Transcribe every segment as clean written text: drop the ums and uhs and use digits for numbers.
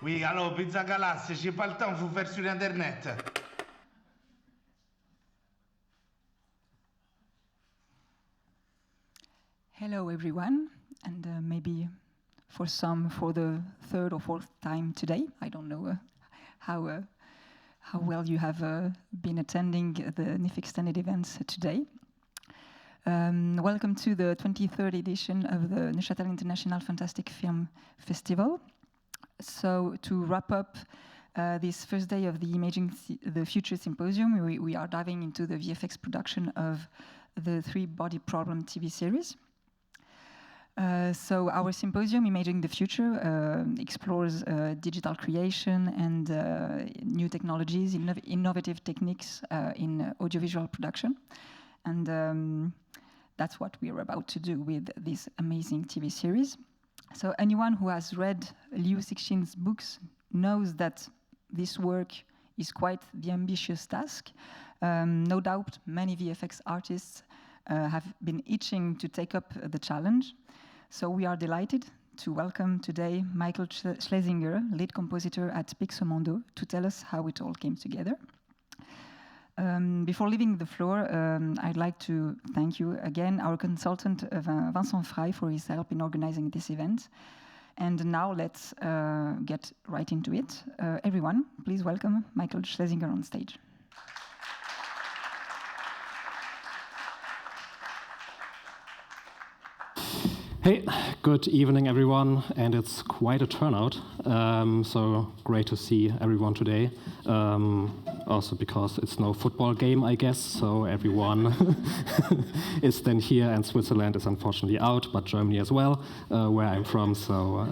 Oui, allô, Pizza Galassia, j'ai pas le temps, faut faire sur Internet. Hello, everyone, and maybe for some for the third or fourth time today. I don't know how well you have been attending the NIFFF extended events today. Welcome to the 23rd edition of the Neuchâtel International Fantastic Film Festival. So to wrap up this first day of the Imaging the Future Symposium, we are diving into the VFX production of the Three Body Problem TV series. So our symposium, Imaging the Future, explores digital creation and new technologies, innovative techniques in audiovisual production. And that's what we are about to do with this amazing TV series. So anyone who has read Liu Cixin's books knows that this work is quite the ambitious task. No doubt many VFX artists have been itching to take up the challenge. So we are delighted to welcome today Michael Schlesinger, lead compositor at Pixomondo, to tell us how it all came together. Before leaving the floor, I'd like to thank you again, our consultant Vincent Frey, for his help in organizing this event. And now let's get right into it. Everyone, please welcome Michael Schlesinger on stage. Hey, good evening, everyone, and it's quite a turnout. So great to see everyone today. Also because it's no football game, I guess, so everyone is then here, and Switzerland is unfortunately out, but Germany as well, where I'm from. So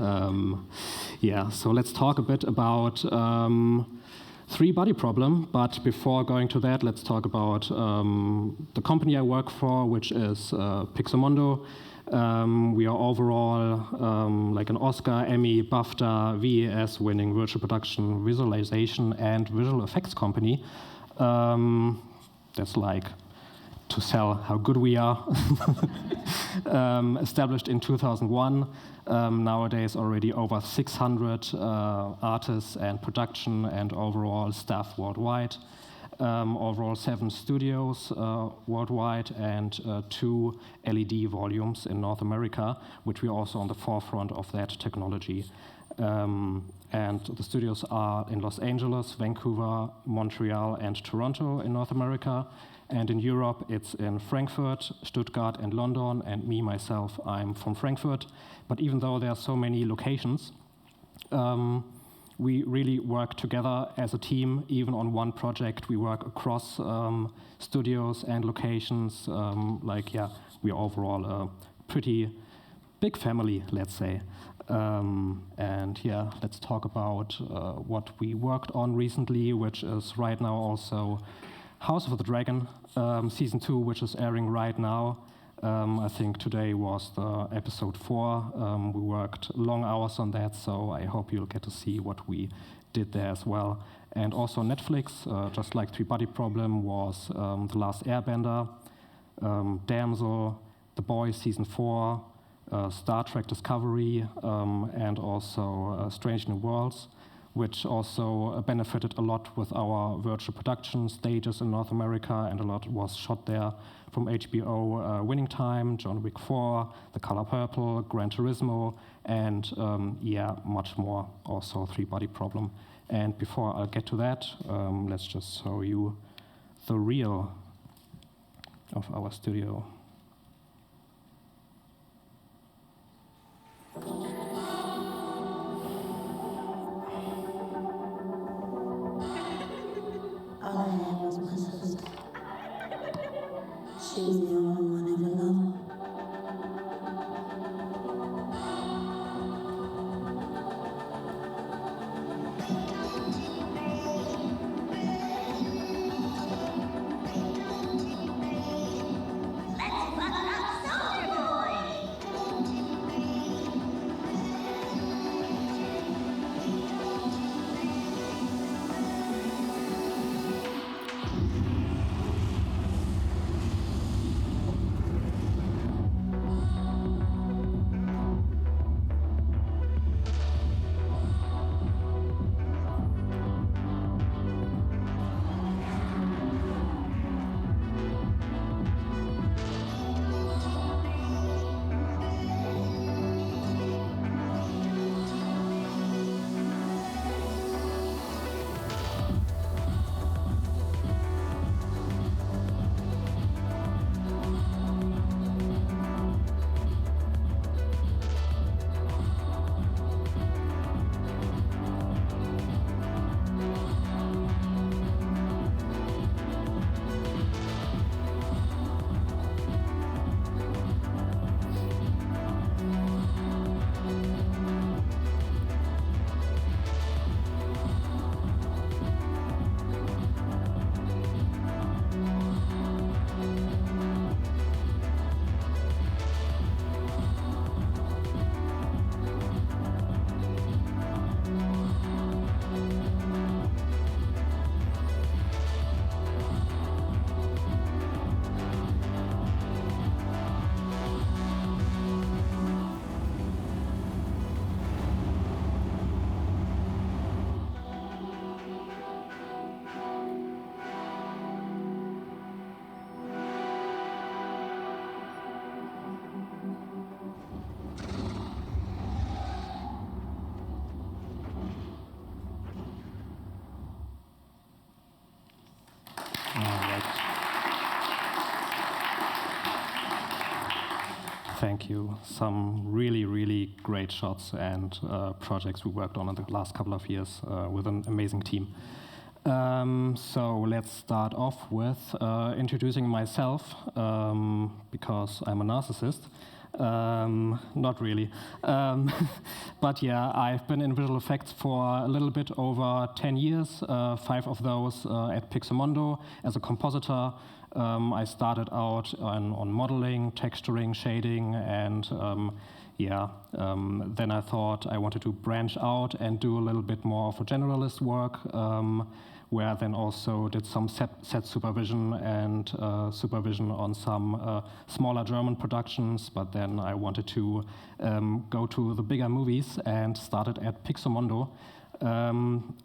yeah, so let's talk a bit about Three Body Problem, but before going to that, let's talk about the company I work for, which is Pixomondo. We are overall like an Oscar, Emmy, BAFTA, VES winning virtual production, visualization, and visual effects company. That's like to sell how good we are. Established in 2001, nowadays already over 600 artists and production and overall staff worldwide. Overall 7 studios worldwide and 2 LED volumes in North America, which we are also on the forefront of that technology. And the studios are in Los Angeles, Vancouver, Montreal, and Toronto in North America. And in Europe, it's in Frankfurt, Stuttgart, and London. And me, myself, I'm from Frankfurt. But even though there are so many locations, we really work together as a team. Even on one project, we work across studios and locations. We are overall a pretty big family, let's say. And yeah, let's talk about what we worked on recently, which is right now also House of the Dragon, Season 2, which is airing right now. I think today was the episode 4. We worked long hours on that, so I hope you'll get to see what we did there as well. And also on Netflix, just like Three Body Problem, was The Last Airbender, Damsel, The Boys Season 4, Star Trek Discovery, and also Strange New Worlds, which also benefited a lot with our virtual production stages in North America, and a lot was shot there from HBO, Winning Time, John Wick 4, The Color Purple, Gran Turismo, and yeah, much more, also Three Body Problem. And before I get to that, let's just show you the reel of our studio. All I had was my sister. She was the only one I ever loved. Let's Thank you. Some really, really great shots and projects we worked on in the last couple of years with an amazing team. So let's start off with introducing myself, because I'm a narcissist. Not really. But yeah, I've been in visual effects for a little bit over 10 years, 5 of those at Pixomondo as a compositor. I started out on modeling, texturing, shading, and then I thought I wanted to branch out and do a little bit more of a generalist work, where I then also did some set supervision and supervision on some smaller German productions, but then I wanted to go to the bigger movies and started at Pixomondo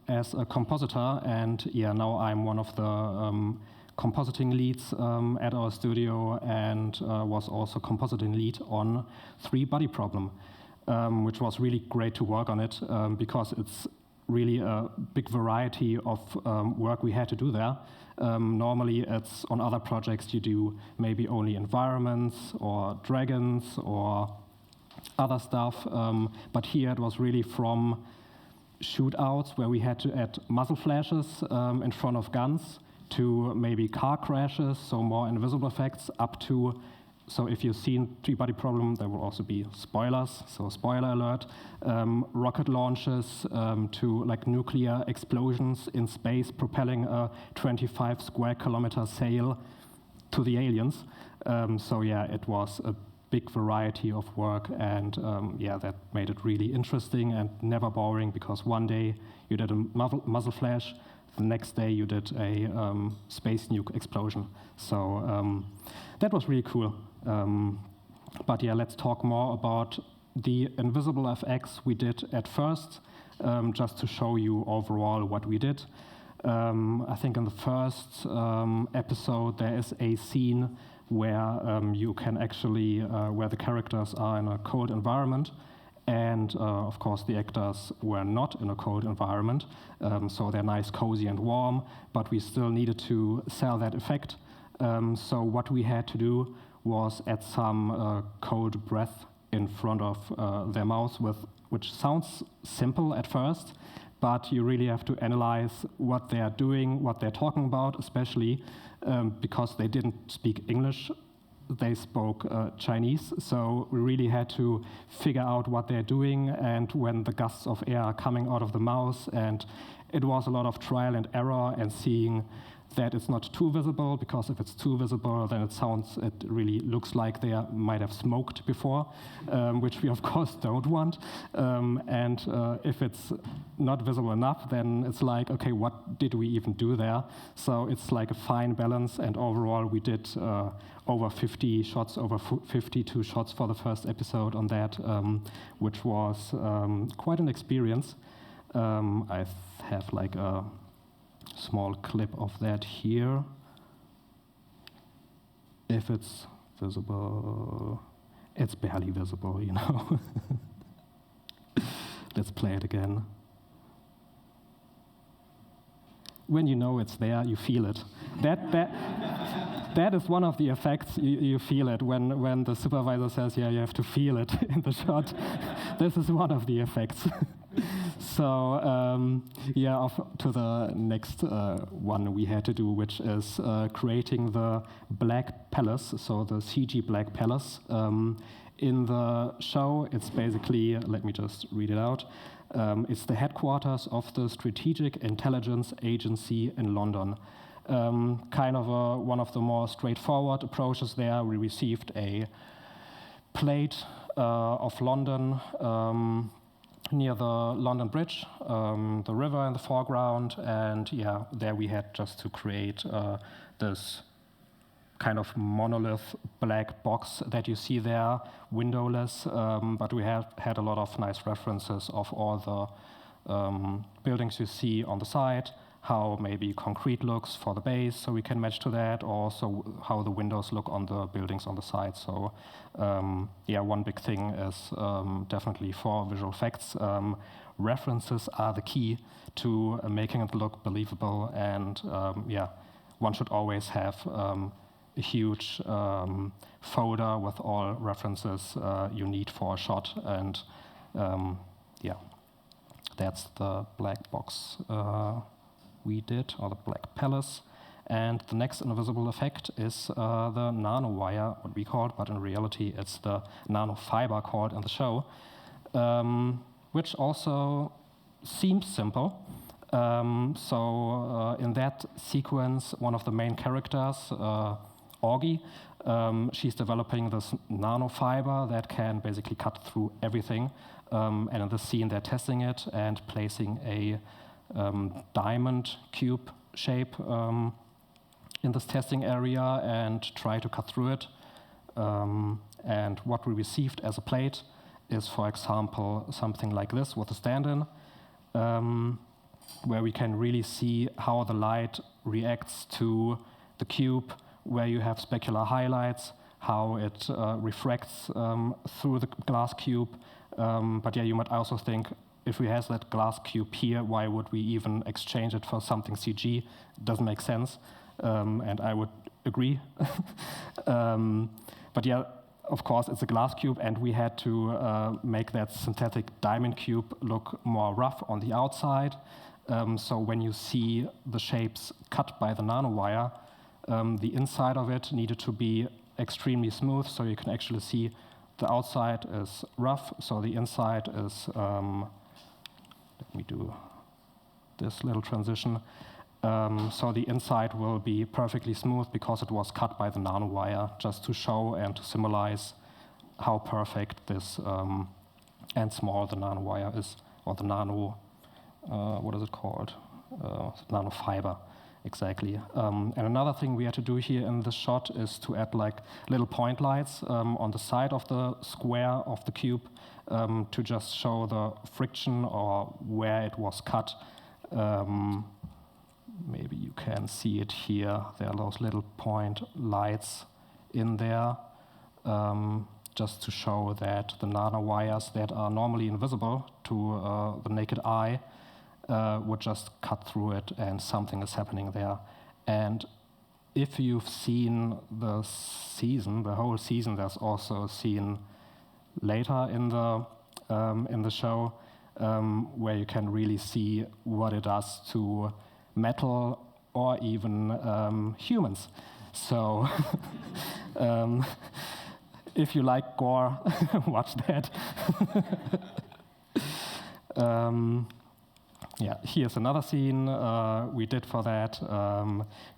as a compositor, and now I'm one of the compositing leads at our studio, and was also compositing lead on 3 Body Problem, which was really great to work on it, because it's really a big variety of work we had to do there. Normally it's on other projects you do maybe only environments or dragons or other stuff, but here it was really from shootouts where we had to add muzzle flashes in front of guns, to maybe car crashes, so more invisible effects, up to, so if you've seen 3 Body Problem, there will also be spoilers, so spoiler alert, rocket launches to like nuclear explosions in space, propelling a 25 square kilometer sail to the aliens. So yeah, it was a big variety of work, and that made it really interesting and never boring, because one day you did a muzzle flash, the next day you did a space nuke explosion. So that was really cool. But yeah, let's talk more about the invisible FX we did at first, just to show you overall what we did. I think in the first episode there is a scene where you can actually, where the characters are in a cold environment, and of course the actors were not in a cold environment, so they're nice, cozy and warm, but we still needed to sell that effect. So what we had to do was add some cold breath in front of their mouths, which sounds simple at first, but you really have to analyze what they are doing, what they're talking about, especially because they didn't speak English. They spoke Chinese, so we really had to figure out what they're doing and when the gusts of air are coming out of the mouth, and it was a lot of trial and error and seeing that it's not too visible, because if it's too visible, then it really looks like they might have smoked before, which we of course don't want. And if it's not visible enough, then it's like, okay, what did we even do there? So it's like a fine balance, and overall we did over 50 shots, over 52 shots for the first episode on that, which was quite an experience. I have like a small clip of that here. If it's visible, it's barely visible, you know. Let's play it again. When you know it's there, you feel it. That is one of the effects, you feel it when the supervisor says, yeah, you have to feel it in the shot. This is one of the effects. So off to the next one we had to do, which is creating the Black Palace, so the CG Black Palace. In the show, it's basically, let me just read it out, it's the headquarters of the Strategic Intelligence Agency in London. Kind of one of the more straightforward approaches there. We received a plate of London, near the London Bridge, the river in the foreground, and there we had just to create this kind of monolith black box that you see there, windowless, but we had a lot of nice references of all the buildings you see on the side, how maybe concrete looks for the base, so we can match to that, also how the windows look on the buildings on the side. So one big thing is definitely for visual effects, references are the key to making it look believable, and one should always have a huge folder with all references you need for a shot, and yeah, that's the black box we did, or the black palace. And the next invisible effect is the nanowire, what we call it, but in reality it's the nanofiber called in the show, which also seems simple. In that sequence, one of the main characters, Augie, she's developing this nanofiber that can basically cut through everything. And in the scene, they're testing it and placing a diamond cube shape in this testing area and try to cut through it. And what we received as a plate is, for example, something like this with a stand-in, where we can really see how the light reacts to the cube, where you have specular highlights, how it refracts through the glass cube. But yeah, you might also think, if we have that glass cube here, why would we even exchange it for something CG? It doesn't make sense, and I would agree. But yeah, of course, it's a glass cube, and we had to make that synthetic diamond cube look more rough on the outside. So when you see the shapes cut by the nanowire, the inside of it needed to be extremely smooth, so you can actually see the outside is rough, so the inside is, let me do this little transition. So the inside will be perfectly smooth because it was cut by the nanowire, just to show and to symbolize how perfect this and small the nanowire is, or the nano, what is it called? Nanofiber, exactly. And another thing we had to do here in this shot is to add like little point lights on the side of the square of the cube to just show the friction or where it was cut. Maybe you can see it here. There are those little point lights in there, just to show that the nanowires that are normally invisible to the naked eye would just cut through it, and something is happening there. And if you've seen the season, the whole season, there's also a scene later in the show where you can really see what it does to metal or even humans. So if you like gore, watch that. Yeah, here's another scene we did for that,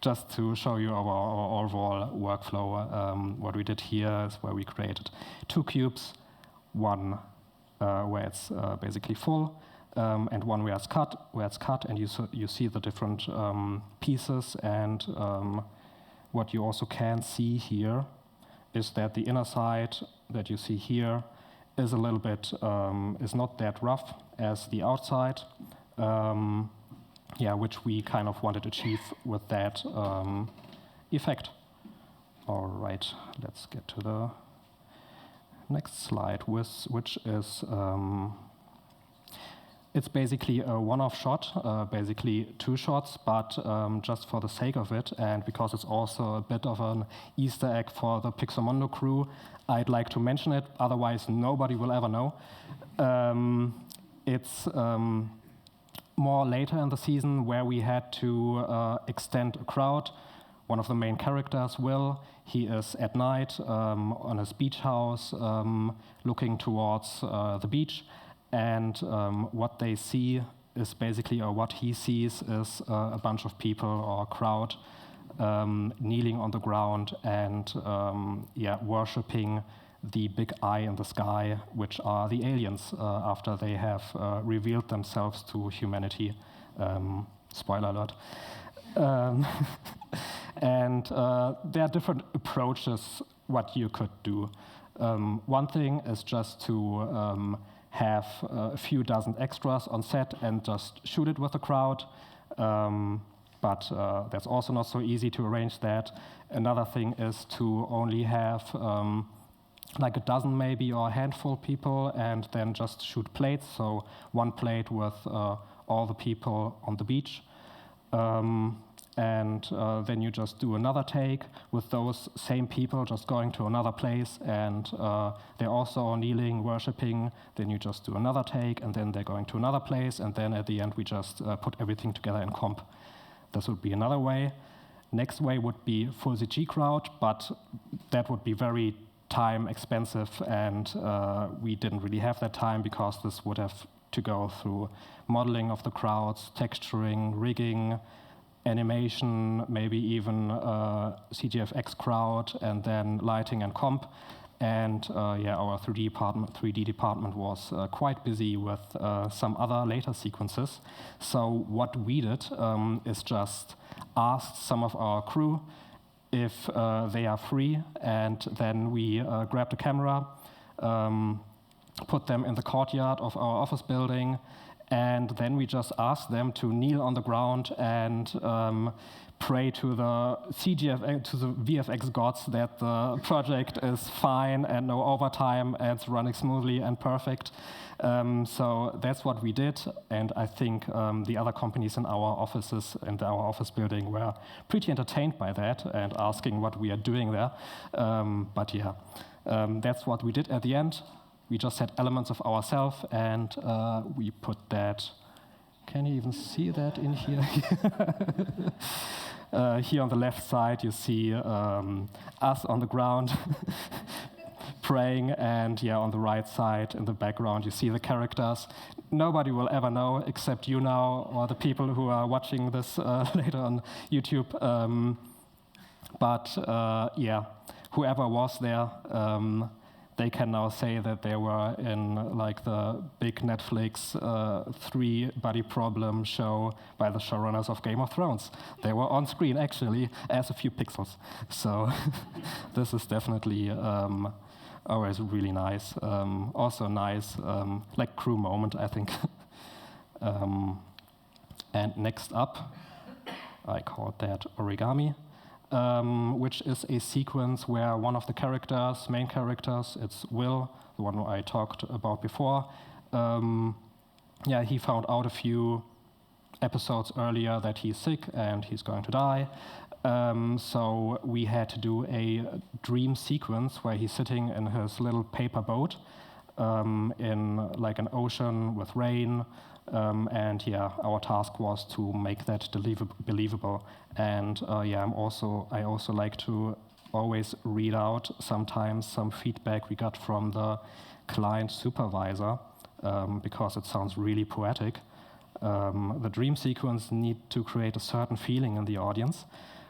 just to show you our overall workflow. What we did here is where we created two cubes, one where it's basically full, and one where it's cut, and you see the different pieces. And what you also can see here is that the inner side that you see here is a little bit, is not that rough as the outside. Yeah, which we kind of wanted to achieve with that effect. All right, let's get to the next slide, which is, it's basically a one-off shot, basically two shots, but just for the sake of it, and because it's also a bit of an Easter egg for the Pixomondo crew, I'd like to mention it, otherwise nobody will ever know. It's more later in the season where we had to extend a crowd. One of the main characters, Will, he is at night on his beach house looking towards the beach, and what they see is basically, or what he sees is a bunch of people or a crowd kneeling on the ground and worshipping the big eye in the sky, which are the aliens after they have revealed themselves to humanity. Spoiler alert. And there are different approaches what you could do. One thing is just to have a few dozen extras on set and just shoot it with the crowd. But that's also not so easy to arrange that. Another thing is to only have like a dozen maybe, or a handful of people, and then just shoot plates. So one plate with all the people on the beach. and then you just do another take with those same people just going to another place, and they're also kneeling, worshipping. Then you just do another take, and then they're going to another place, and then at the end we just put everything together in comp. This would be another way. Next way would be full CG crowd, but that would be very time expensive, and we didn't really have that time because this would have to go through modeling of the crowds, texturing, rigging, animation, maybe even CGFX crowd, and then lighting and comp. And yeah, our 3D department was quite busy with some other later sequences. So what we did is just asked some of our crew if they are free, and then we grabbed a camera, put them in the courtyard of our office building, and then we just asked them to kneel on the ground and pray to the VFX gods that the project is fine and no overtime and it's running smoothly and perfect. So that's what we did, and I think the other companies in our offices and our office building were pretty entertained by that and asking what we are doing there. But yeah, that's what we did at the end. We just had elements of ourselves, and we put that. Can you even see that in here? Here on the left side, you see us on the ground praying, and yeah, on the right side in the background, you see the characters. Nobody will ever know except you now, or the people who are watching this later on YouTube. But yeah, whoever was there, they can now say that they were in like the big Netflix 3 Buddy Problem show by the showrunners of Game of Thrones. They were on screen actually as a few pixels. So this is definitely always really nice. Also nice, like crew moment, I think. And next up, I called that origami. Which is a sequence where one of the characters, main characters, it's Will, the one I talked about before. Yeah, he found out a few episodes earlier that he's sick and he's going to die. So we had to do a dream sequence where he's sitting in his little paper boat in like an ocean with rain. And yeah, our task was to make that believable. And yeah, I also like to always read out sometimes some feedback we got from the client supervisor because it sounds really poetic. The dream sequence need to create a certain feeling in the audience,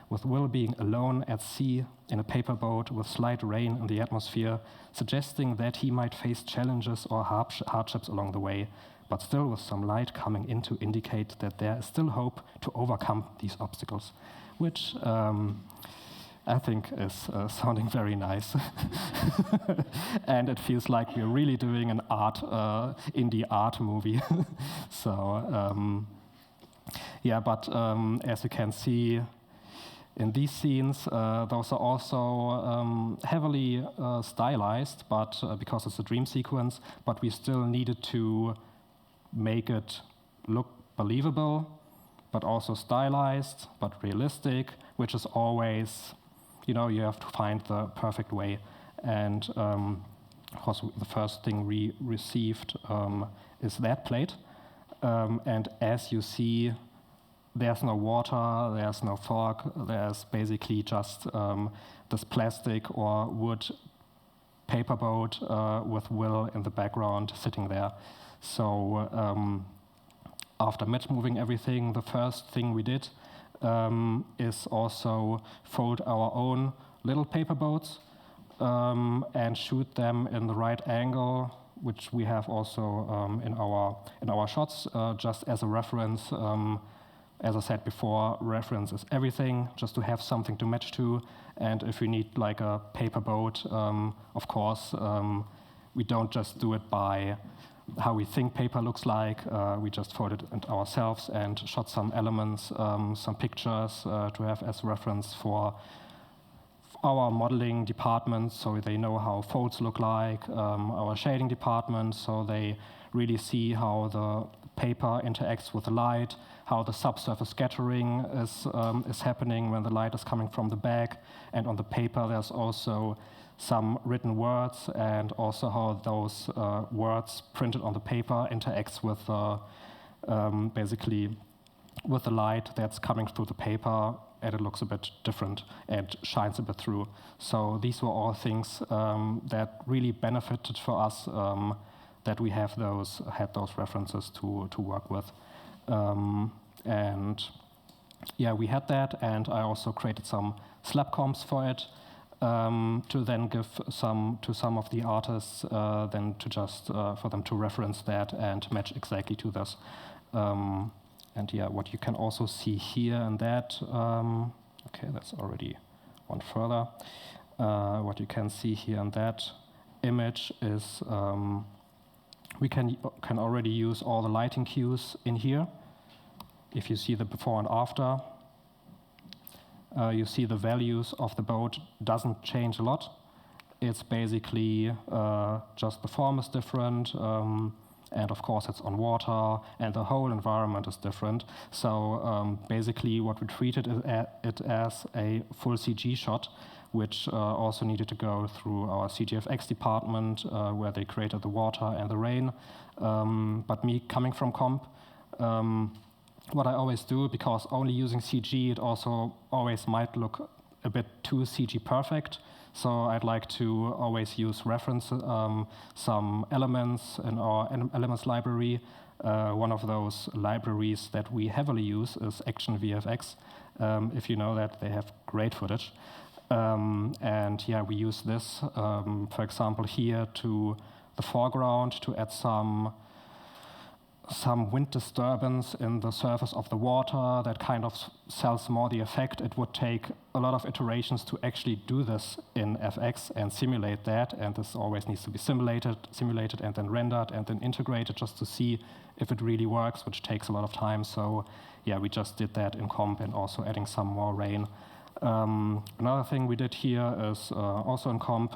with Will being alone at sea in a paper boat with slight rain in the atmosphere, suggesting that he might face challenges or hardships along the way, but still with some light coming in to indicate that there is still hope to overcome these obstacles, which I think is sounding very nice. And it feels like we're really doing an indie art movie. So, yeah, but as you can see in these scenes, those are also heavily stylized, but because it's a dream sequence, but we still needed to make it look believable, but also stylized, but realistic, which is always, you know, you have to find the perfect way. And of course, the first thing we received is that plate. And as you see, there's no water, there's no fog, there's basically just this plastic or wood paper boat with Will in the background sitting there. So after match moving everything, the first thing we did is also fold our own little paper boats and shoot them in the right angle, which we have also in our shots, just as a reference. As I said before, reference is everything, just to have something to match to. And if we need like a paper boat, of course, we don't just do it by how we think paper looks like. We just folded it ourselves and shot some elements, some pictures to have as reference for our modeling department, so they know how folds look like, our shading department, so they really see how the paper interacts with the light, how the subsurface scattering is happening when the light is coming from the back. And on the paper, there's also some written words, and also how those words printed on the paper interacts with basically with the light that's coming through the paper, and it looks a bit different and shines a bit through. So these were all things that really benefited for us, that we had those references to work with. And yeah, we had that, and I also created some slab comps for it, to then give to some of the artists, then to just for them to reference that and match exactly to this. And yeah, what you can also see here and that, okay, that's already one further. What you can see here and that image is we can already use all the lighting cues in here. If you see the before and after, you see the values of the boat doesn't change a lot. It's basically just the form is different, and of course it's on water, and the whole environment is different. So basically what we treated it as a full CG shot, which also needed to go through our CGFX department, where they created the water and the rain. But me coming from comp, what I always do, because only using CG, it also always might look a bit too CG perfect. So I'd like to always use reference some elements in our elements library. One of those libraries that we heavily use is Action VFX. If you know that, they have great footage. And yeah, we use this, for example, here to the foreground to add some wind disturbance in the surface of the water that kind of sells more the effect. It would take a lot of iterations to actually do this in FX and simulate that, and this always needs to be simulated and then rendered and then integrated just to see if it really works, which takes a lot of time. So yeah, we just did that in comp and also adding some more rain. Another thing we did here is also in comp,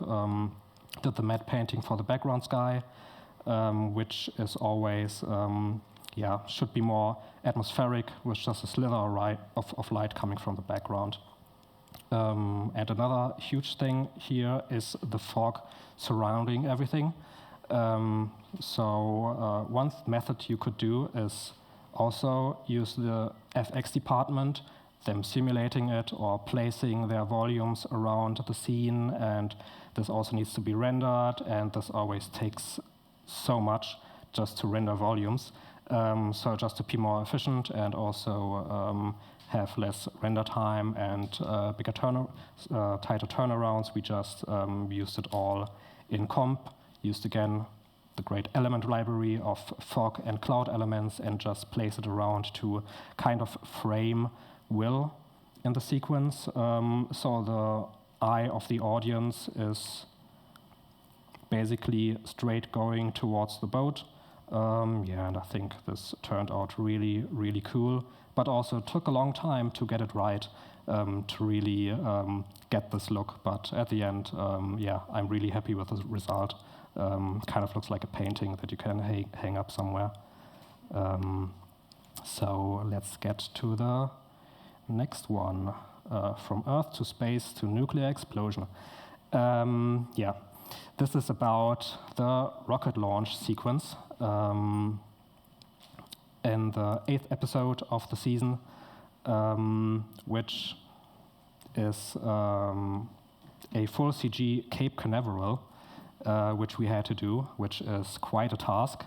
did the matte painting for the background sky. Which is always, should be more atmospheric with just a slither of light coming from the background. And another huge thing here is the fog surrounding everything. So one method you could do is also use the FX department, them simulating it or placing their volumes around the scene, and this also needs to be rendered, and this always takes so much just to render volumes. So just to be more efficient and also have less render time and tighter turnarounds, we just used it all in comp, used again the great element library of fog and cloud elements, and just place it around to kind of frame will in the sequence. So the eye of the audience is basically straight going towards the boat. And I think this turned out really, really cool, but also took a long time to get it right, to really get this look. But at the end, I'm really happy with the result. Kind of looks like a painting that you can hang up somewhere. So let's get to the next one, from Earth to space to nuclear explosion. This is about the rocket launch sequence in the 8th episode of the season, which is a full CG Cape Canaveral, which we had to do, which is quite a task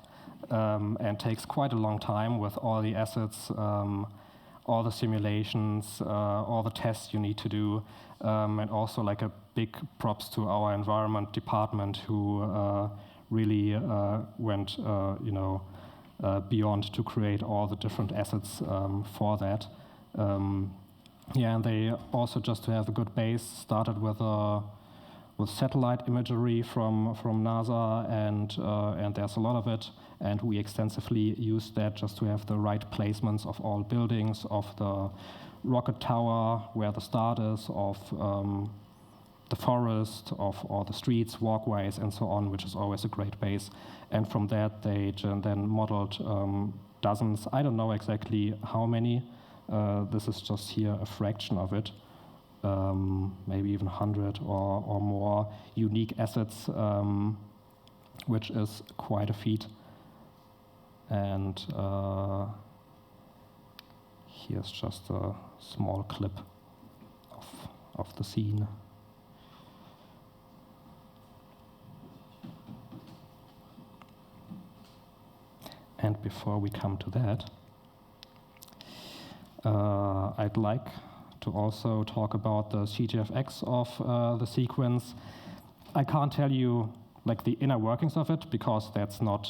and takes quite a long time with all the assets, all the simulations, all the tests you need to do, and also like a big props to our environment department who really went beyond to create all the different assets for that. And they also, just to have a good base, started with satellite imagery from NASA, and there's a lot of it, and we extensively used that just to have the right placements of all buildings, of the rocket tower where the start is, of the forest, of all the streets, walkways, and so on, which is always a great base. And from that, they then modeled dozens. I don't know exactly how many. This is just here a fraction of it. Maybe even 100 or more unique assets, which is quite a feat. And here's just a small clip of the scene. And before we come to that, I'd like to also talk about the CGFX of the sequence. I can't tell you like the inner workings of it because that's not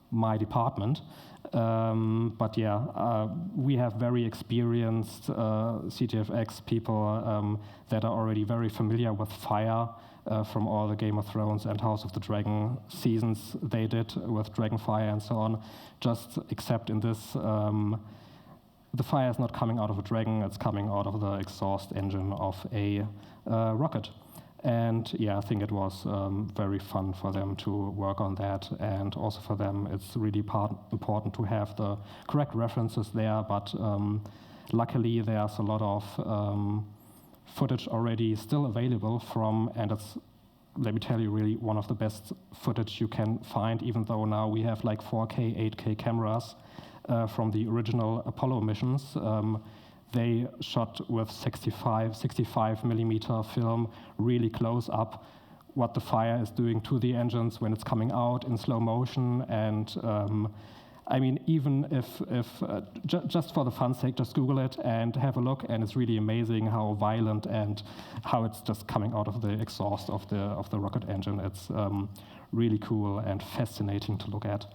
my department. But yeah, we have very experienced CGFX people that are already very familiar with fire from all the Game of Thrones and House of the Dragon seasons they did with Dragonfire and so on. Just except in this, the fire is not coming out of a dragon, it's coming out of the exhaust engine of a rocket. And yeah, I think it was very fun for them to work on that. And also for them, it's really important to have the correct references there. But luckily, there's a lot of footage already still available from, and it's, let me tell you, really one of the best footage you can find, even though now we have like 4K, 8K cameras from the original Apollo missions. They shot with 65 millimeter film, really close up, what the fire is doing to the engines when it's coming out in slow motion. And I mean, even if just for the fun sake, just Google it and have a look, and it's really amazing how violent and how it's just coming out of the exhaust of the rocket engine. It's really cool and fascinating to look at.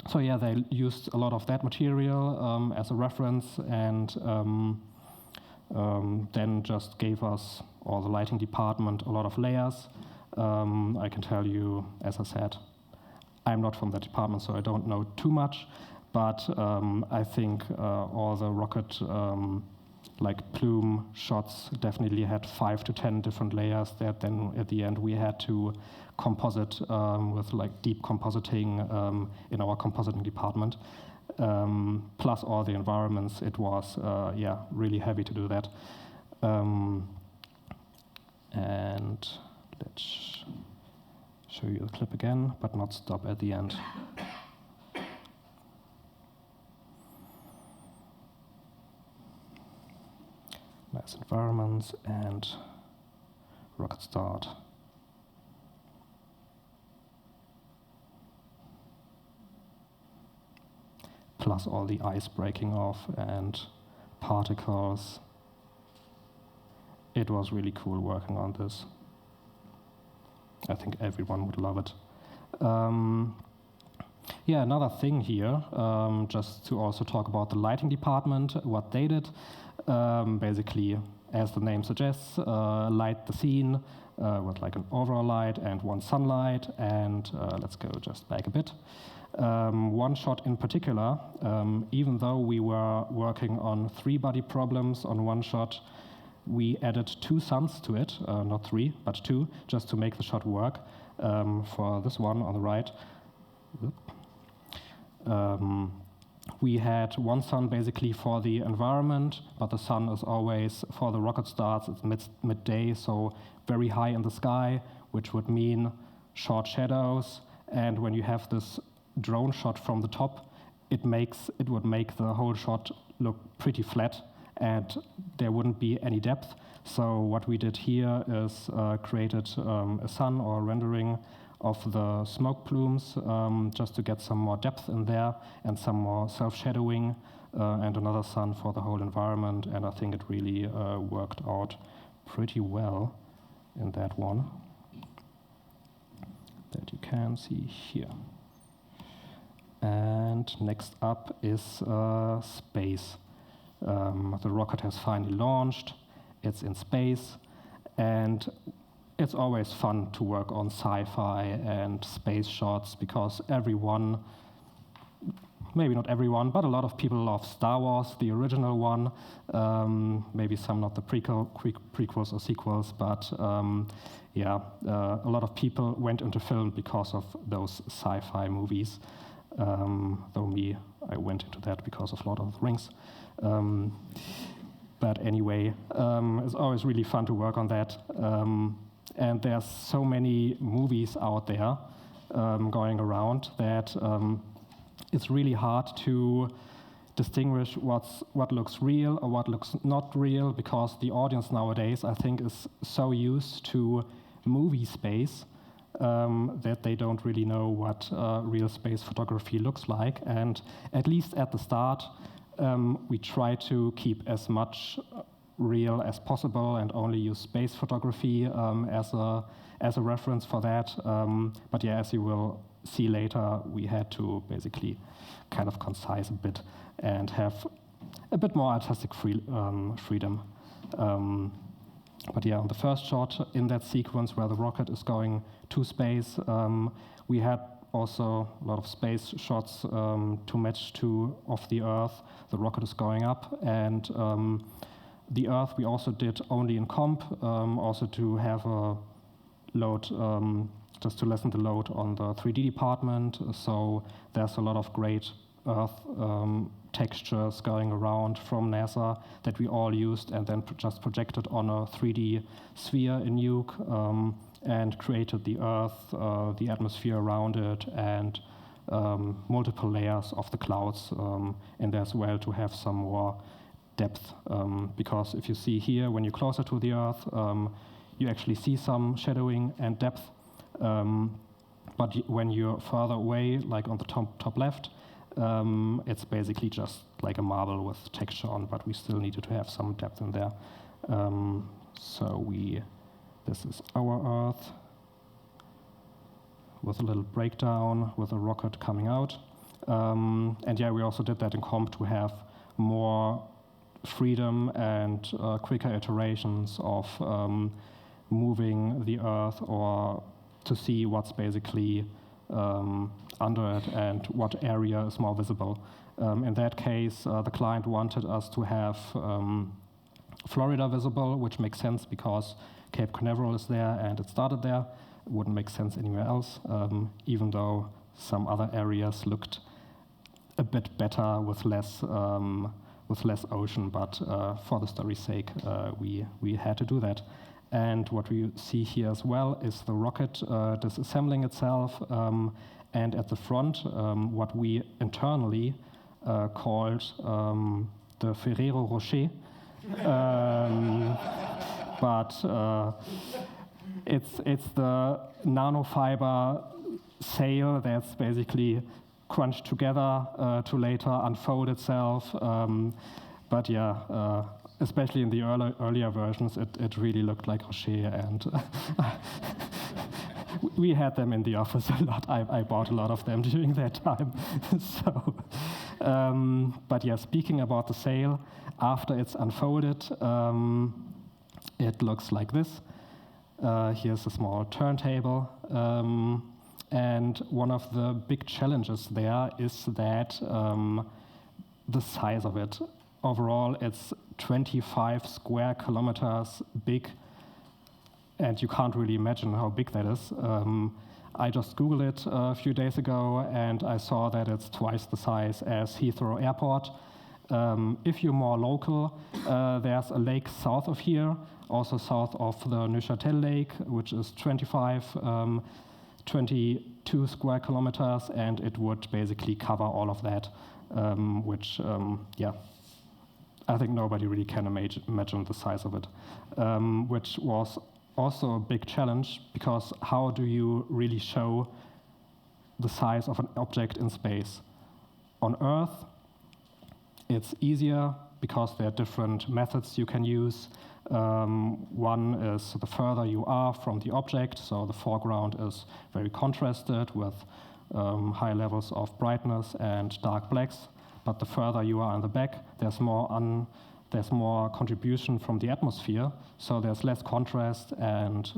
So yeah, they used a lot of that material as a reference, and then just gave us, or the lighting department, a lot of layers. I can tell you, as I said, I'm not from that department, so I don't know too much, but I think all the rocket like plume shots definitely had 5 to 10 different layers that then at the end we had to composite with like deep compositing in our compositing department. Plus all the environments, it was yeah, really heavy to do that. And let's show you the clip again, but not stop at the end. Nice environments and rocket start. Plus all the ice breaking off and particles. It was really cool working on this. I think everyone would love it. Yeah, another thing here, just to also talk about the lighting department, what they did. Basically, as the name suggests, light the scene with like an overall light and one sunlight. And let's go just back a bit. One shot in particular, even though we were working on 3 body problems on one shot, we added 2 suns to it, not 3, but 2, just to make the shot work. For this one on the right, we had one sun basically for the environment, but the sun is always, for the rocket starts, it's midday, so very high in the sky, which would mean short shadows. And when you have this drone shot from the top, it would make the whole shot look pretty flat, and there wouldn't be any depth. So what we did here is created a sun or a rendering of the smoke plumes, just to get some more depth in there and some more self-shadowing, and another sun for the whole environment. And I think it really worked out pretty well in that one that you can see here. And next up is space. The rocket has finally launched, it's in space, and it's always fun to work on sci-fi and space shots because everyone, maybe not everyone, but a lot of people love Star Wars, the original one. Maybe some not the prequels or sequels, but yeah, a lot of people went into film because of those sci-fi movies. Though me, I went into that because of Lord of the Rings. But anyway, it's always really fun to work on that. And there's so many movies out there going around that it's really hard to distinguish what looks real or what looks not real, because the audience nowadays, I think, is so used to movie space that they don't really know what real space photography looks like. And at least at the start, we try to keep as much real as possible and only use space photography as a reference for that. But yeah, as you will see later, we had to basically kind of concise a bit and have a bit more artistic freedom. But yeah, on the first shot in that sequence where the rocket is going to space, we had also a lot of space shots to match to of the Earth. The rocket is going up, and the Earth we also did only in comp, also to have a load, just to lessen the load on the 3D department. So there's a lot of great Earth textures going around from NASA that we all used and then just projected on a 3D sphere in Nuke and created the Earth, the atmosphere around it, and multiple layers of the clouds in there as well to have some more depth. Because if you see here, when you're closer to the Earth, you actually see some shadowing and depth. But when you're further away, like on the top left, it's basically just like a marble with texture on, but we still needed to have some depth in there. This is our Earth with a little breakdown with a rocket coming out. And yeah, we also did that in comp to have more freedom and quicker iterations of moving the Earth, or to see what's basically under it and what area is more visible. In that case, the client wanted us to have Florida visible, which makes sense because Cape Canaveral is there and it started there. It wouldn't make sense anywhere else, even though some other areas looked a bit better with less ocean. But for the story's sake, we had to do that. And what we see here as well is the rocket disassembling itself, and at the front, what we internally called the Ferrero Rocher. But it's the nanofiber sail that's basically crunched together to later unfold itself. But yeah, especially in the earlier versions, it really looked like Rocher, and we had them in the office a lot. I bought a lot of them during that time. So, but yeah, speaking about the sail, after it's unfolded, it looks like this. Here's a small turntable. And one of the big challenges there is that the size of it. Overall, it's 25 square kilometers big, and you can't really imagine how big that is. I just Googled it a few days ago, and I saw that it's twice the size as Heathrow Airport. If you're more local, there's a lake south of here, also south of the Neuchâtel Lake, which is 22 square kilometers, and it would basically cover all of that, which, yeah, I think nobody really can imagine the size of it, which was also a big challenge, because how do you really show the size of an object in space? On Earth, it's easier because there are different methods you can use. One is the further you are from the object, so the foreground is very contrasted with high levels of brightness and dark blacks. But the further you are in the back, there's more contribution from the atmosphere, so there's less contrast and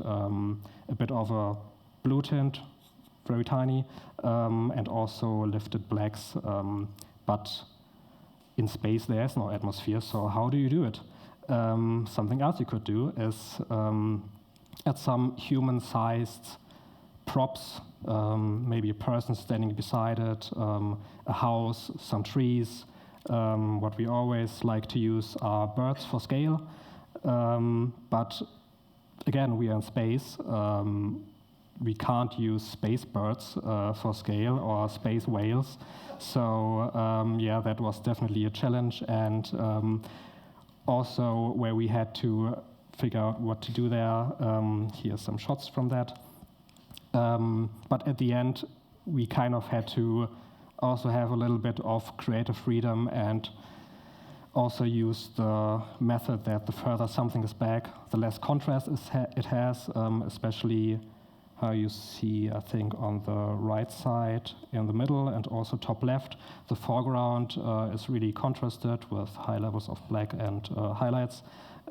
a bit of a blue tint very tiny, and also lifted blacks. But in space, there's no atmosphere, so how do you do it? Something else you could do is add some human-sized props, maybe a person standing beside it, a house, some trees. What we always like to use are birds for scale. But again, we are in space. We can't use space birds for scale or space whales. So yeah, that was definitely a challenge, and also where we had to figure out what to do there. Here's some shots from that. But at the end, we kind of had to also have a little bit of creative freedom and also use the method that the further something is back, the less contrast it has, especially how you see, I think, on the right side, in the middle, and also top left. The foreground is really contrasted with high levels of black and highlights,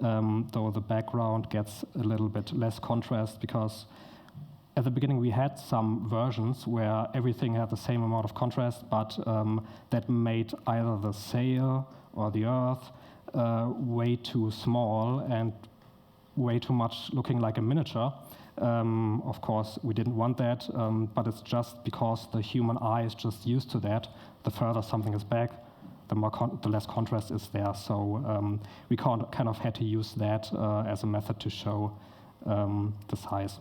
though the background gets a little bit less contrast because at the beginning we had some versions where everything had the same amount of contrast, but that made either the sail or the earth way too small and way too much looking like a miniature. Of course, we didn't want that, but it's just because the human eye is just used to that. The further something is back, the less contrast is there. So we kind of had to use that as a method to show the size.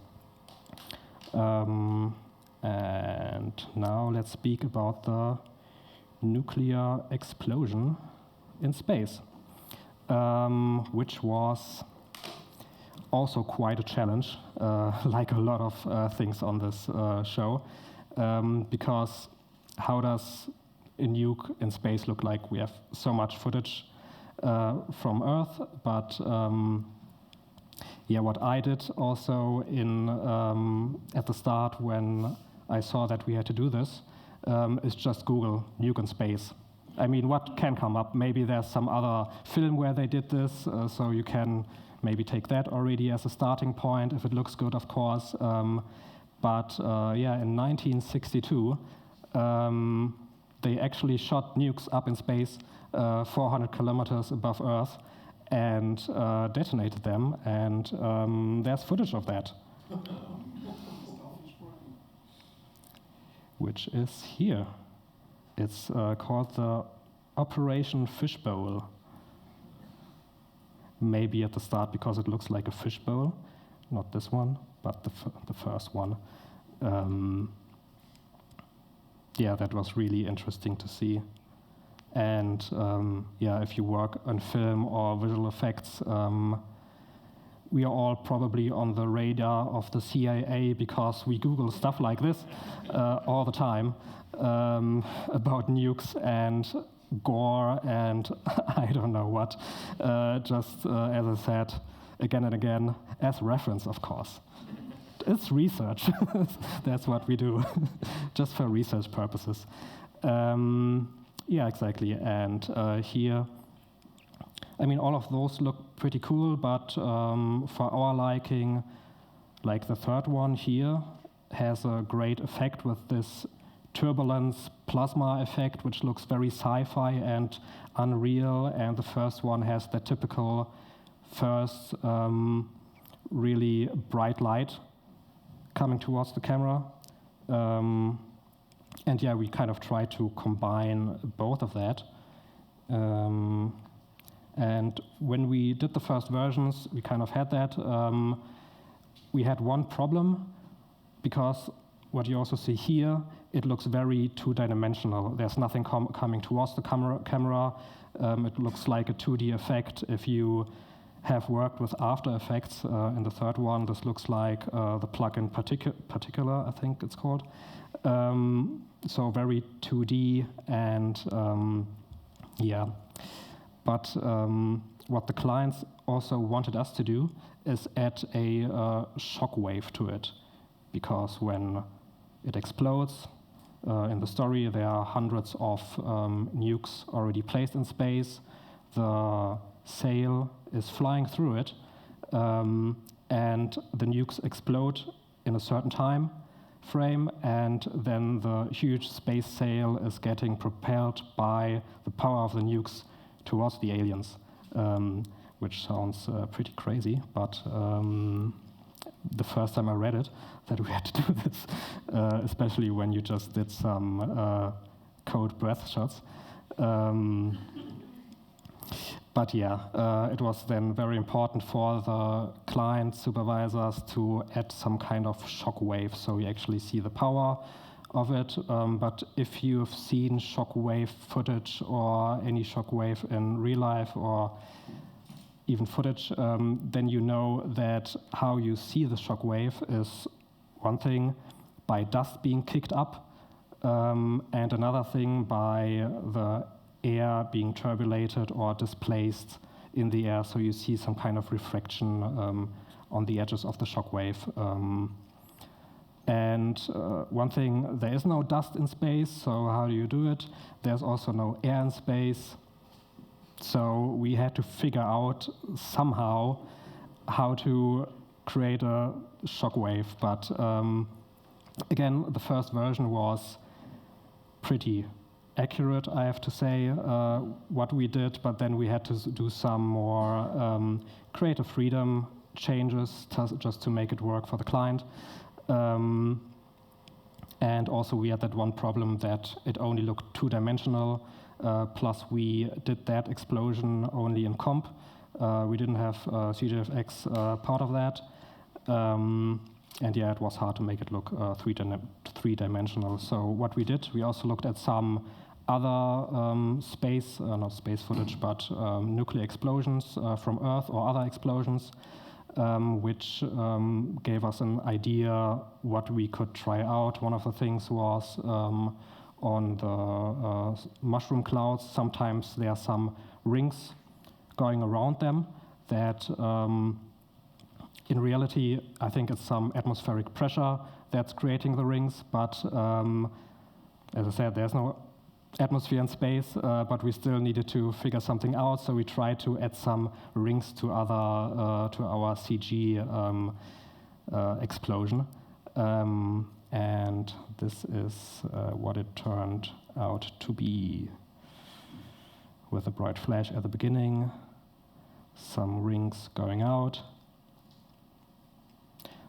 And now let's speak about the nuclear explosion in space, which was also quite a challenge, like a lot of things on this show, because how does a nuke in space look like? We have so much footage from Earth, but yeah, what I did also at the start when I saw that we had to do this is just Google nuke in space. I mean, what can come up? Maybe there's some other film where they did this, so you can maybe take that already as a starting point, if it looks good, of course. But yeah, in 1962, they actually shot nukes up in space 400 kilometers above Earth and detonated them, and there's footage of that. Which is here. It's called the Operation Fishbowl. Maybe at the start because it looks like a fishbowl, not this one, but the first one. Yeah, that was really interesting to see. And yeah, if you work on film or visual effects, we are all probably on the radar of the CIA because we Google stuff like this all the time about nukes and gore and I don't know what, just as I said, again and again, as reference, of course. It's research. That's what we do, just for research purposes. Yeah, exactly. And here, I mean, all of those look pretty cool, but for our liking, like the third one here has a great effect with this turbulence plasma effect, which looks very sci-fi and unreal. And the first one has the typical first really bright light coming towards the camera. And yeah, we kind of try to combine both of that. And when we did the first versions, we kind of had that. We had one problem, because what you also see here, it looks very two-dimensional. There's nothing coming towards the camera. It looks like a 2D effect. If you have worked with After Effects in the third one, this looks like the plugin Particular, I think it's called. So very 2D and yeah. But what the clients also wanted us to do is add a shock wave to it, because when it explodes, in the story there are hundreds of nukes already placed in space. The sail is flying through it, and the nukes explode in a certain time, frame, and then the huge space sail is getting propelled by the power of the nukes towards the aliens, which sounds pretty crazy, but the first time I read it, that we had to do this, especially when you just did some cold breath shots. But yeah, it was then very important for the client supervisors to add some kind of shock wave, so you actually see the power of it. But if you've seen shock wave footage or any shock wave in real life or even footage, then you know that how you see the shock wave is one thing by dust being kicked up, and another thing by the air being turbulated or displaced in the air, so you see some kind of refraction on the edges of the shock wave. And one thing, there is no dust in space, so how do you do it? There's also no air in space, so we had to figure out somehow how to create a shock wave. But again, the first version was pretty accurate, I have to say, what we did, but then we had to do some more creative freedom changes just to make it work for the client. And also we had that one problem that it only looked two-dimensional, plus we did that explosion only in comp. We didn't have CGFX part of that. And yeah, it was hard to make it look three-dimensional. So what we did, we also looked at some other space, not space footage, but nuclear explosions from Earth or other explosions, which gave us an idea what we could try out. One of the things was on the mushroom clouds, sometimes there are some rings going around them that in reality, I think it's some atmospheric pressure that's creating the rings, but as I said, there's no atmosphere in space, but we still needed to figure something out, so we tried to add some rings to our CG explosion. And this is what it turned out to be, with a bright flash at the beginning, some rings going out.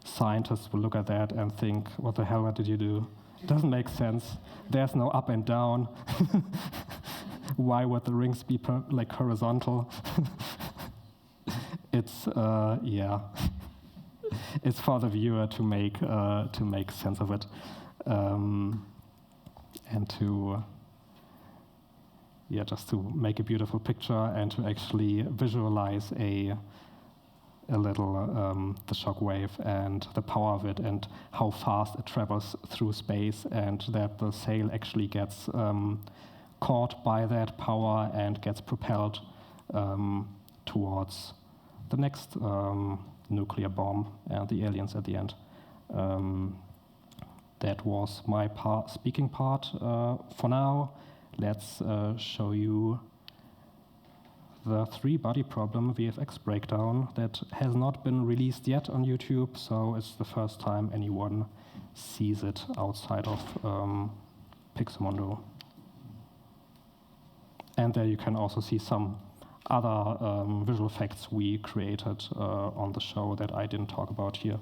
Scientists will look at that and think, what the hell, what did you do? It doesn't make sense. There's no up and down. Why would the rings be like horizontal? It's yeah. It's for the viewer to make sense of it, and to just to make a beautiful picture and to actually visualize a little the shock wave and the power of it and how fast it travels through space, and that the sail actually gets caught by that power and gets propelled towards the next nuclear bomb and the aliens at the end. That was my speaking part for now. Let's show you the 3-body problem VFX breakdown that has not been released yet on YouTube, so it's the first time anyone sees it outside of Pixomondo. And there you can also see some other visual effects we created on the show that I didn't talk about here.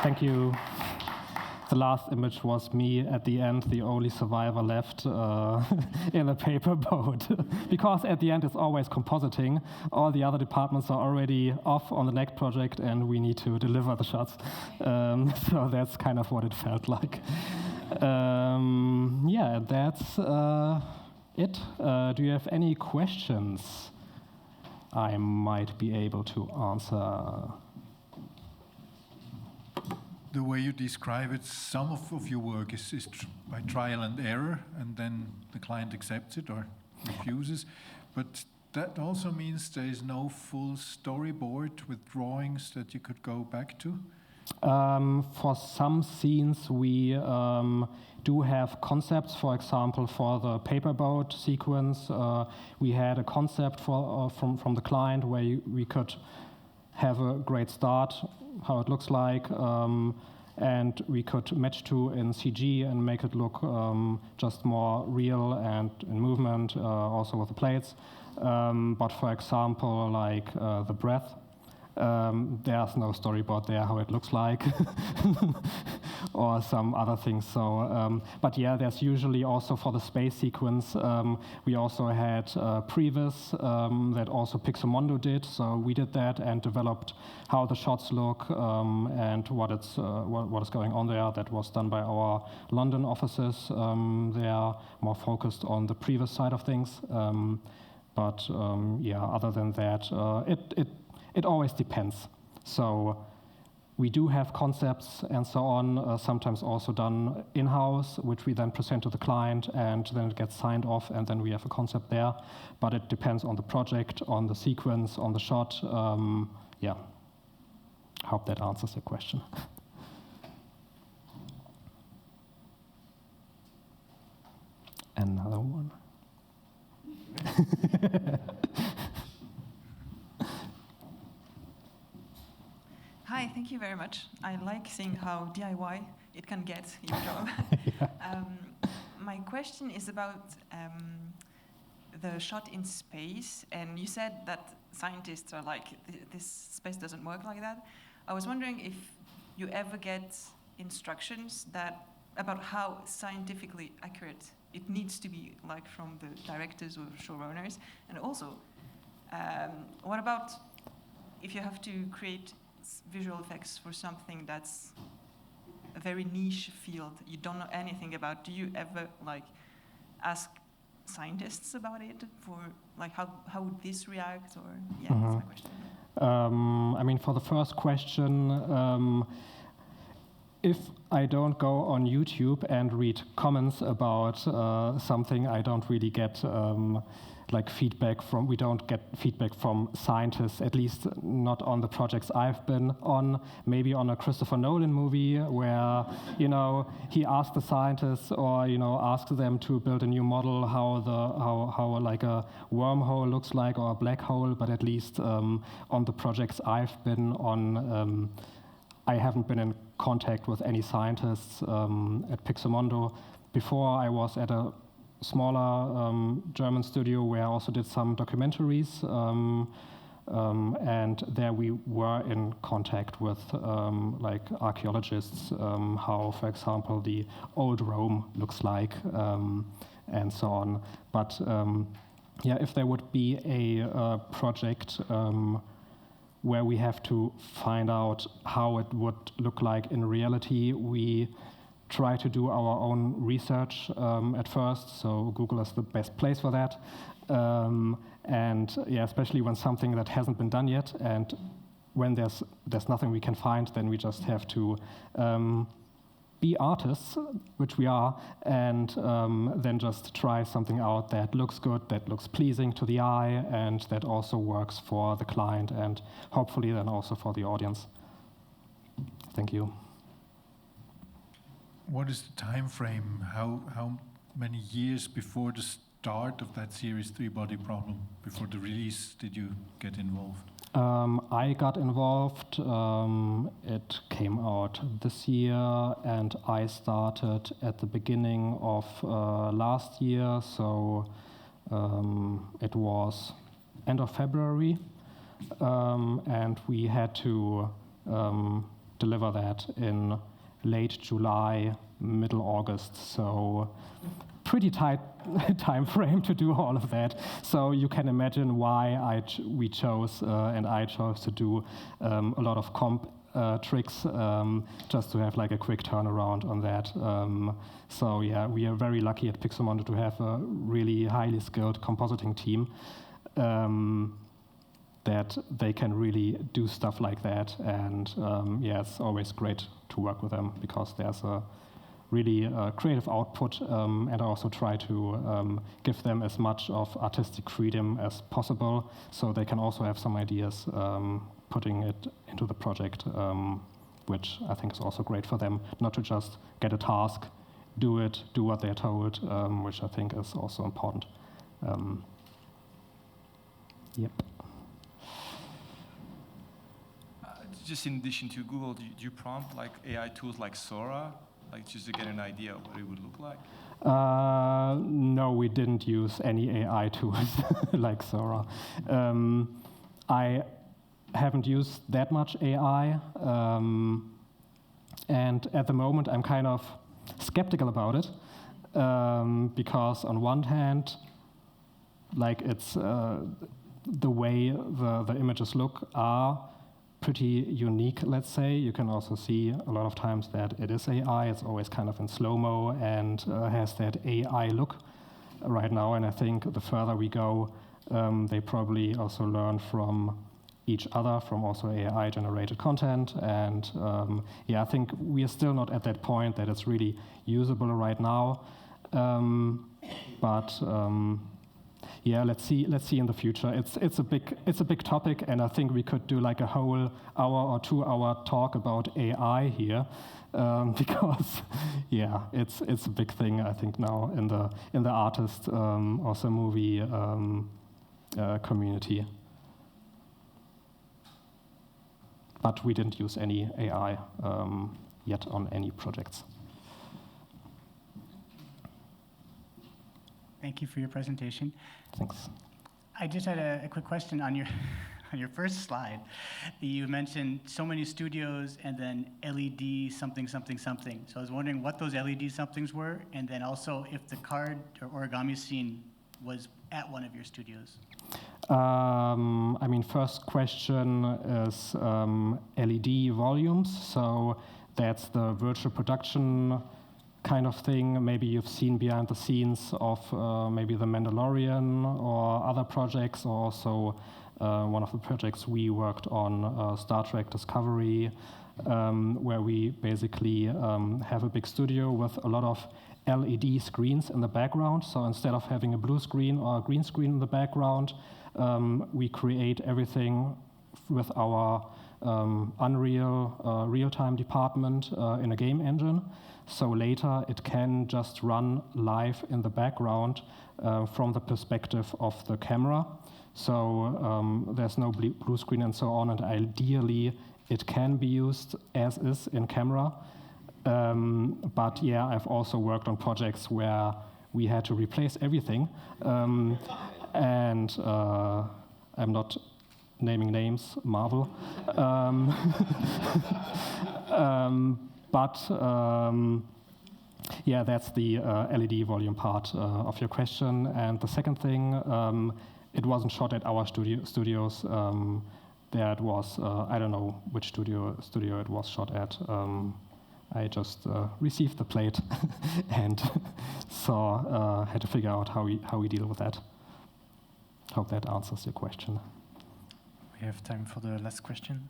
thank you. The last image was me at the end, the only survivor left in a paper boat. Because at the end it's always compositing. All the other departments are already off on the next project and we need to deliver the shots. So that's kind of what it felt like. Yeah, that's it. Do you have any questions I might be able to answer? The way you describe it, some of your work is by trial and error, and then the client accepts it or refuses. But that also means there is no full storyboard with drawings that you could go back to? For some scenes, we do have concepts. For example, for the paperboat sequence, we had a concept from the client where we could have a great start, how it looks like, and we could match to in CG and make it look just more real and in movement, also with the plates. But for example, like the breath, there's no storyboard there how it looks like, or some other things. So, but yeah, there's usually also for the space sequence, we also had previs that also Pixomondo did. So we did that and developed how the shots look and what is going on there. That was done by our London offices. They are more focused on the previs side of things. But yeah, other than that, it always depends. So we do have concepts and so on, sometimes also done in-house, which we then present to the client, and then it gets signed off, and then we have a concept there. But it depends on the project, on the sequence, on the shot. Yeah, I hope that answers your question. Another one. Hi, thank you very much. I like seeing how DIY it can get your job. Yeah. My question is about the shot in space, and you said that scientists are like, this space doesn't work like that. I was wondering if you ever get instructions about how scientifically accurate it needs to be, like from the directors or showrunners, and also, what about if you have to create visual effects for something that's a very niche field you don't know anything about? Do you ever like ask scientists about it for like how would this react, or yeah, that's my question. I mean, for the first question, if I don't go on YouTube and read comments about something, I don't really get like feedback from, we don't get feedback from scientists, at least not on the projects I've been on. Maybe on a Christopher Nolan movie where, you know, he asked the scientists, or, you know, asked them to build a new model how like a wormhole looks like, or a black hole. But at least on the projects I've been on, I haven't been in contact with any scientists at Pixomondo. Before, I was at a smaller German studio where I also did some documentaries, and there we were in contact with like archaeologists, how, for example, the old Rome looks like, and so on. But yeah, if there would be a project where we have to find out how it would look like in reality, we try to do our own research at first, so Google is the best place for that. And yeah, especially when something that hasn't been done yet, and when there's nothing we can find, then we just have to be artists, which we are, and then just try something out that looks good, that looks pleasing to the eye, and that also works for the client, and hopefully then also for the audience. Thank you. What is the time frame? How many years before the start of that series 3 Body Problem, before the release, did you get involved? I got involved. It came out this year, and I started at the beginning of last year, so it was end of February, and we had to deliver that in late July, middle August. So pretty tight time frame to do all of that. So you can imagine why we chose and I chose to do a lot of comp tricks just to have like a quick turnaround on that. So yeah, we are very lucky at Pixomondo to have a really highly skilled compositing team that they can really do stuff like that. And yeah, it's always great to work with them because there's a really creative output, and I also try to give them as much of artistic freedom as possible so they can also have some ideas putting it into the project, which I think is also great for them, not to just get a task, do what they're told, which I think is also important. Yep. Just in addition to Google, do you prompt like AI tools like Sora, like just to get an idea of what it would look like? No, we didn't use any AI tools like Sora. I haven't used that much AI, and at the moment I'm kind of skeptical about it because on one hand, like it's the way the images look are pretty unique, let's say. You can also see a lot of times that it is AI. It's always kind of in slow-mo and has that AI look right now. And I think the further we go, they probably also learn from each other, from also AI-generated content. And yeah, I think we are still not at that point that it's really usable right now. But yeah, let's see in the future. It's a big topic, and I think we could do like a whole hour or 2 hour talk about AI here, because yeah, it's a big thing I think now in the artist also movie community. But we didn't use any AI yet on any projects. Thank you for your presentation. Thanks. I just had a quick question on your first slide. You mentioned so many studios and then LED something, something, something. So I was wondering what those LED somethings were, and then also if the card or origami scene was at one of your studios. I mean, first question is LED volumes. So that's the virtual production kind of thing. Maybe you've seen behind the scenes of maybe The Mandalorian or other projects, or also one of the projects we worked on, Star Trek Discovery, where we basically have a big studio with a lot of LED screens in the background. So instead of having a blue screen or a green screen in the background, we create everything with our Unreal real-time department in a game engine. So later it can just run live in the background from the perspective of the camera. So there's no blue screen and so on, and ideally it can be used as is in camera. But yeah, I've also worked on projects where we had to replace everything. And I'm not naming names, Marvel. But yeah, that's the LED volume part of your question. And the second thing, it wasn't shot at our studios. There it was, I don't know which studio it was shot at. I just received the plate and so had to figure out how we deal with that. Hope that answers your question. We have time for the last question.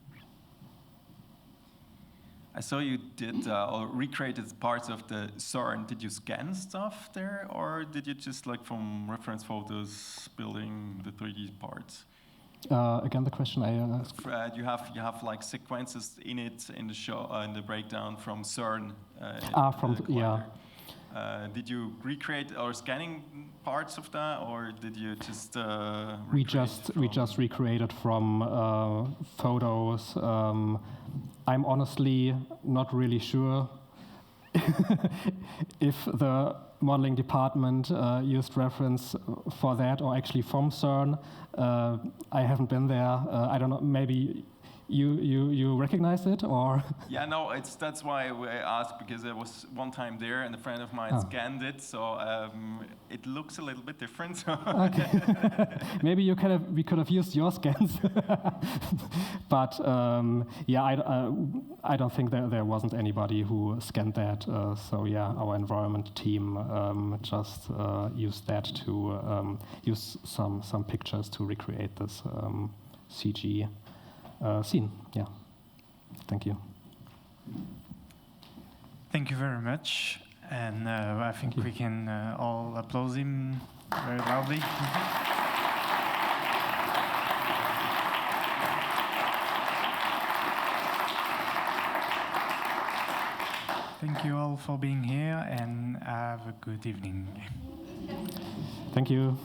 I saw you did or recreated parts of the CERN. Did you scan stuff there, or did you just like from reference photos building the 3D parts? Again, the question I asked. You have like sequences in it in the show in the breakdown from CERN. Yeah. Did you recreate or scanning parts of that, or did you just? We just recreated from photos. I'm honestly not really sure if the modeling department used reference for that or actually from CERN. I haven't been there. I don't know. Maybe You recognized it, or? Yeah, no, that's why I asked, because I was one time there and a friend of mine scanned it, so it looks a little bit different. So. Okay. Maybe we could have used your scans, but yeah, I don't think there wasn't anybody who scanned that. So yeah, our environment team just used that to use some pictures to recreate this CG scene. Yeah. Thank you. Thank you very much. And I think we can all applaud him very loudly. Thank you all for being here, and have a good evening. Thank you.